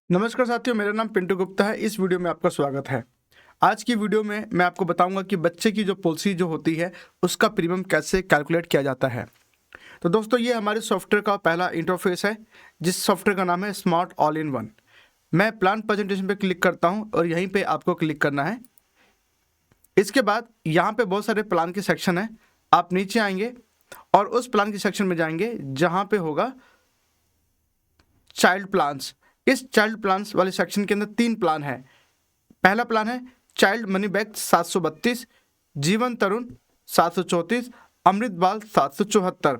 नमस्कार साथियों, मेरा नाम पिंटू गुप्ता है। इस वीडियो में आपका स्वागत है। आज की वीडियो में मैं आपको बताऊंगा कि बच्चे की जो पॉलिसी जो होती है उसका प्रीमियम कैसे कैलकुलेट किया जाता है। तो दोस्तों, ये हमारे सॉफ्टवेयर का पहला इंटरफेस है, जिस सॉफ्टवेयर का नाम है स्मार्ट ऑल इन वन। मैं प्लान प्रेजेंटेशन पे क्लिक करता हूँ और यहीं पे आपको क्लिक करना है। इसके बाद यहाँ पे बहुत सारे प्लान के सेक्शन है। आप नीचे आएंगे और उस प्लान के सेक्शन में जाएंगे जहाँ पे होगा चाइल्ड प्लान्स। इस चाइल्ड प्लान्स वाले सेक्शन के अंदर 3 प्लान है। पहला प्लान है चाइल्ड मनी बैक 732, जीवन तरुण 734, अमृत बाल 774।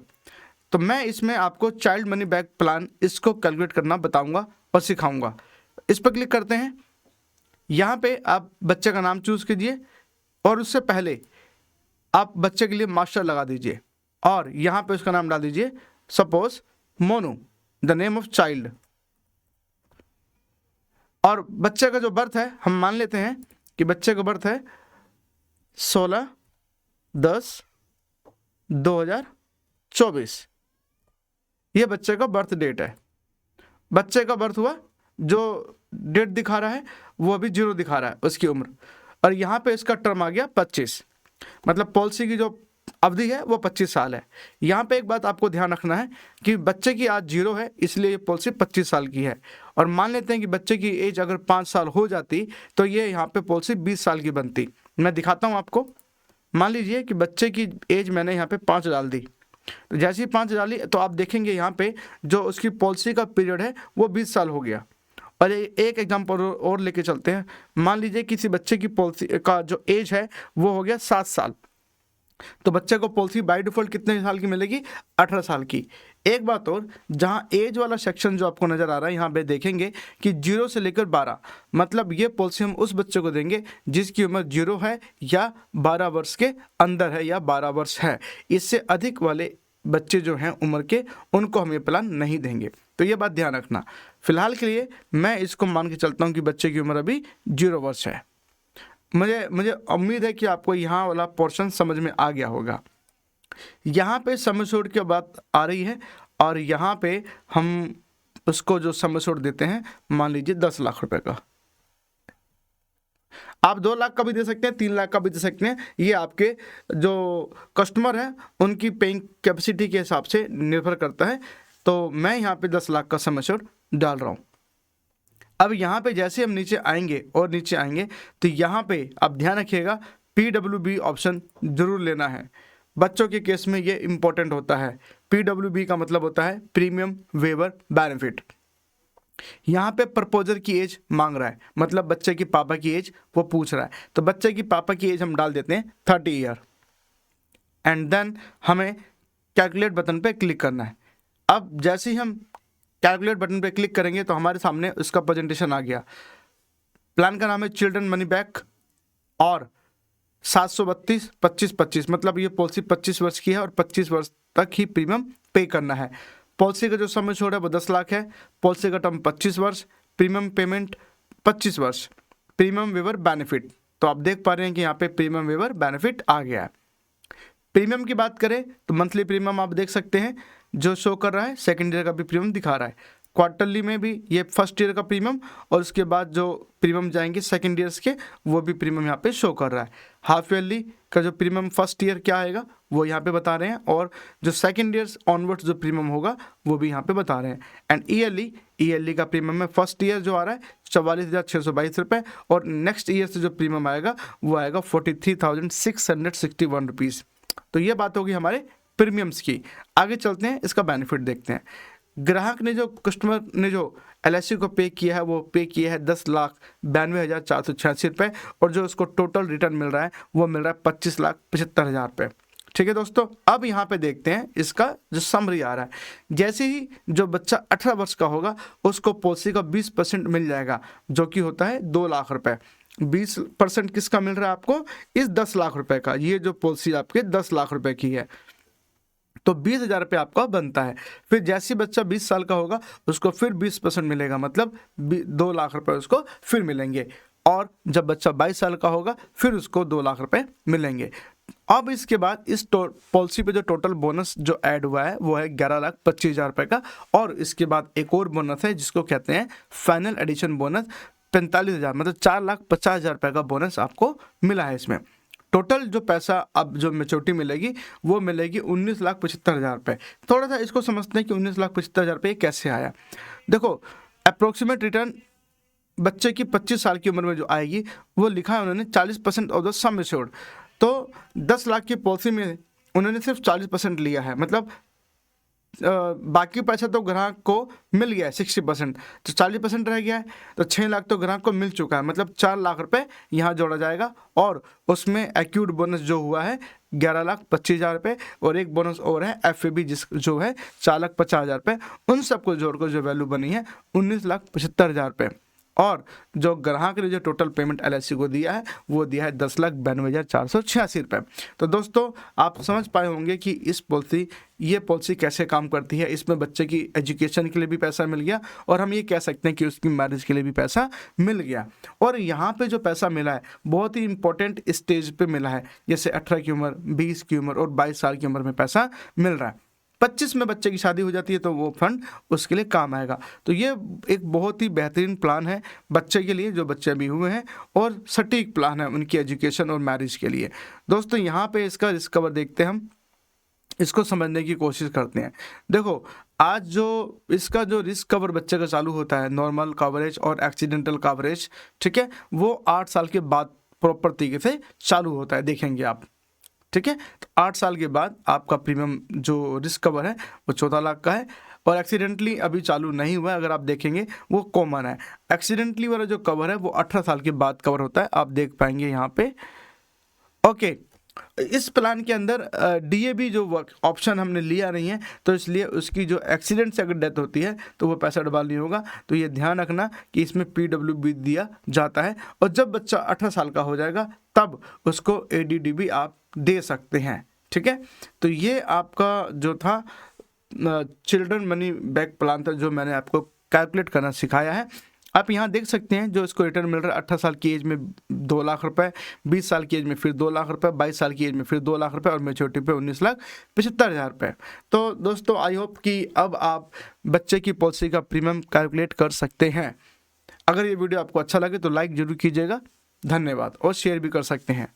तो मैं इसमें आपको चाइल्ड मनी बैक प्लान इसको कैलकुलेट करना बताऊंगा और सिखाऊंगा। इस पर क्लिक करते हैं। यहाँ पे आप बच्चे का नाम चूज कीजिए और उससे पहले आप बच्चे के लिए मास्टर लगा दीजिए और यहाँ पे उसका नाम डाल दीजिए, suppose Monu, the name of child. और बच्चे का जो बर्थ है, हम मान लेते हैं कि बच्चे का बर्थ है 16/10/2024। ये बच्चे का बर्थ डेट है। बच्चे का बर्थ हुआ, जो डेट दिखा रहा है वो अभी 0 दिखा रहा है उसकी उम्र। और यहाँ पे इसका टर्म आ गया 25, मतलब पॉलिसी की जो अवधि है वो 25 साल है। यहाँ पे एक बात आपको ध्यान रखना है कि बच्चे की आज 0 है, इसलिए ये पॉलिसी 25 साल की है। और मान लेते हैं कि बच्चे की एज अगर 5 साल हो जाती तो ये यहाँ पे पॉलिसी 20 साल की बनती। मैं दिखाता हूँ आपको। मान लीजिए कि बच्चे की एज मैंने यहाँ पे 5 डाल दी। तो जैसे ही 5 डाली तो आप देखेंगे यहाँ पे जो उसकी पॉलिसी का पीरियड है वो 20 साल हो गया। और एक एग्जाम्पल और लेके चलते हैं। मान लीजिए किसी बच्चे की पॉलिसी का जो एज है वो हो गया 7 साल। तो बच्चे को पॉलिसी बाय डिफॉल्ट कितने साल की मिलेगी? 18 साल की। एक बात और, जहां एज वाला सेक्शन जो आपको नजर आ रहा है यहाँ पे देखेंगे कि 0 से लेकर 12, मतलब ये पॉलिसी हम उस बच्चे को देंगे जिसकी उम्र 0 है या 12 वर्ष के अंदर है या 12 वर्ष है। इससे अधिक वाले बच्चे जो हैं उम्र के, उनको हम ये प्लान नहीं देंगे। तो ये बात ध्यान रखना। फिलहाल के लिए मैं इसको मान के चलता हूँ कि बच्चे की उम्र अभी 0 वर्ष है। मुझे उम्मीद है कि आपको यहाँ वाला पोर्शन समझ में आ गया होगा। यहाँ पे सम एश्योर्ड की बात आ रही है और यहाँ पे हम उसको जो सम एश्योर्ड देते हैं, मान लीजिए 10 लाख रुपए का। आप 2 लाख का भी दे सकते हैं, 3 लाख का भी दे सकते हैं। ये आपके जो कस्टमर हैं उनकी पेइंग कैपेसिटी के हिसाब से निर्भर करता है। तो मैं यहाँ पे 10 लाख का सम एश्योर्ड डाल रहा हूँ। अब यहाँ पे जैसे हम नीचे आएंगे और नीचे आएंगे तो यहाँ पे आप ध्यान रखिएगा, PWB ऑप्शन जरूर लेना है। बच्चों के केस में ये इंपॉर्टेंट होता है। PWB का मतलब होता है प्रीमियम वेवर बेनिफिट। यहाँ पे प्रपोजर की एज मांग रहा है, मतलब बच्चे की पापा की एज वो पूछ रहा है। तो बच्चे की पापा की एज हम डाल देते हैं 30 ईयर एंड देन हमें कैलकुलेट बटन पे क्लिक करना है। अब जैसे ही हम कैलकुलेट बटन पे क्लिक करेंगे तो हमारे सामने उसका प्रेजेंटेशन आ गया। प्लान का नाम है चिल्ड्रन मनी बैक और 732 25-25, मतलब ये पॉलिसी 25 वर्ष की है और 25 वर्ष तक ही प्रीमियम पे करना है। पॉलिसी का जो सम एश्योर्ड है वो 10 लाख है। पॉलिसी का टर्म 25 वर्ष, प्रीमियम पेमेंट 25 वर्ष, प्रीमियम वेवर बेनिफिट। तो आप देख पा रहे हैं कि यहाँ पे प्रीमियम वेवर बेनिफिट आ गया है। प्रीमियम की बात करें तो मंथली प्रीमियम आप देख सकते हैं जो शो कर रहा है, सेकेंड ईयर का भी प्रीमियम दिखा रहा है। क्वार्टरली में भी ये फर्स्ट ईयर का प्रीमियम और उसके बाद जो प्रीमियम जाएंगे सेकेंड ईयर्स के, वो भी प्रीमियम यहाँ पे शो कर रहा है। हाफ ईयरली का जो प्रीमियम फर्स्ट ईयर क्या आएगा वो यहाँ पे बता रहे हैं, और जो सेकेंड ईयर्स ऑनवर्ड्स जो प्रीमियम होगा वो भी यहाँ पे बता रहे हैं। एंड ईयरली का प्रीमियम में फर्स्ट ईयर जो आ रहा है 44,622 रुपये और नेक्स्ट ईयर से जो प्रीमियम आएगा वो आएगा 43,661 रुपीज़। तो ये बात होगी हमारे प्रीमियम्स की। आगे चलते हैं, इसका बेनिफिट देखते हैं। ग्राहक ने जो कस्टमर ने जो LIC को पे किया है वो पे किया है 10,92,486 रुपये और जो उसको टोटल रिटर्न मिल रहा है वो मिल रहा है 25,75,000 रुपये। ठीक है दोस्तों, अब यहाँ पे देखते हैं इसका जो समरी आ रहा है। जैसे ही जो बच्चा 18 वर्ष का होगा उसको पॉलिसी का 20% मिल जाएगा, जो कि होता है 2 लाख रुपये। 20% किसका मिल रहा है आपको? इस 10 लाख रुपए का। ये जो पॉलिसी आपके 10 लाख रुपए की है तो 20,000 रुपये आपका बनता है। फिर जैसे बच्चा 20 साल का होगा उसको फिर 20% मिलेगा, मतलब 2 लाख रुपए उसको फिर मिलेंगे। और जब बच्चा 22 साल का होगा फिर उसको 2 लाख रुपए मिलेंगे। अब इसके बाद इस पॉलिसी पे जो टोटल बोनस जो ऐड हुआ है वो है 11,25,000 रुपये का, और इसके बाद एक और बोनस है जिसको कहते हैं फाइनल एडिशन बोनस 45,000, मतलब 4,50,000 रुपये का बोनस आपको मिला है इसमें। टोटल जो पैसा अब जो मैच्योरिटी मिलेगी वो मिलेगी 19,75,000 रुपये। थोड़ा सा इसको समझते हैं कि 19,75,000 रुपये कैसे आया। देखो, अप्रोक्सीमेट रिटर्न बच्चे की 25 साल की उम्र में जो आएगी वो लिखा है उन्होंने 40% ऑफ द सम एश्योर्ड। तो 10 लाख की पॉलिसी में उन्होंने सिर्फ 40% लिया है, मतलब बाकी पैसा तो ग्राहक को मिल गया है 60%, तो 40% रह गया है, तो 6 लाख तो ग्राहक को मिल चुका है, मतलब 4 लाख रुपए यहाँ जोड़ा जाएगा। और उसमें एक्यूट बोनस जो हुआ है 11,25,000 रुपये, और एक बोनस और है FAB जो है 4,50,000 रुपये। उन सबको जोड़कर जो वैल्यू बनी है 19,75,000 रुपये। और जो ग्राहक ने जो टोटल पेमेंट LIC को दिया है वो दिया है 10,92,486 रुपये। तो दोस्तों, आप समझ पाए होंगे कि ये पॉलिसी कैसे काम करती है। इसमें बच्चे की एजुकेशन के लिए भी पैसा मिल गया, और हम ये कह सकते हैं कि उसकी मैरिज के लिए भी पैसा मिल गया। और यहाँ पे जो पैसा मिला है बहुत ही इंपॉर्टेंट स्टेज पे मिला है, जैसे 18 की उम्र, 20 की उम्र और 22 साल की उम्र में पैसा मिल रहा है। 25 में बच्चे की शादी हो जाती है तो वो फंड उसके लिए काम आएगा। तो ये एक बहुत ही बेहतरीन प्लान है बच्चे के लिए, जो बच्चे अभी हुए हैं, और सटीक प्लान है उनकी एजुकेशन और मैरिज के लिए। दोस्तों, यहाँ पे इसका रिस्क कवर देखते हैं, हम इसको समझने की कोशिश करते हैं। देखो, आज जो इसका जो रिस्क कवर बच्चे का चालू होता है, नॉर्मल कवरेज और एक्सीडेंटल कवरेज, ठीक है, वो 8 साल के बाद प्रॉपर तरीके से चालू होता है, देखेंगे आप, ठीक है। तो 8 साल के बाद आपका प्रीमियम जो रिस्क कवर है वो 14 लाख का है, और एक्सीडेंटली अभी चालू नहीं हुआ है, अगर आप देखेंगे वो कॉमन है। एक्सीडेंटली वाला जो कवर है वो 18 साल के बाद कवर होता है, आप देख पाएंगे यहाँ पे। ओके, इस प्लान के अंदर DAB जो ऑप्शन हमने लिया नहीं है, तो इसलिए उसकी जो एक्सीडेंट से अगर डेथ होती है तो वो पैसा डबल नहीं होगा। तो ये ध्यान रखना कि इसमें PWB दिया जाता है, और जब बच्चा 18 साल का हो जाएगा तब उसको ADDB आप दे सकते हैं, ठीक है। तो ये आपका जो था चिल्ड्रन मनी बैक प्लान था, जो मैंने आपको कैलकुलेट करना सिखाया है। आप यहाँ देख सकते हैं जो इसको रिटर्न मिल रहा है 18 साल की एज में 2 लाख रुपए, 20 साल की एज में फिर 2 लाख रुपए, 22 साल की एज में फिर 2 लाख रुपए, और मैच्योरिटी पे 19,75,000 रुपए। तो दोस्तों, आई होप कि अब आप बच्चे की पॉलिसी का प्रीमियम कैलकुलेट कर सकते हैं। अगर ये वीडियो आपको अच्छा लगे तो लाइक जरूर कीजिएगा, धन्यवाद, और शेयर भी कर सकते हैं।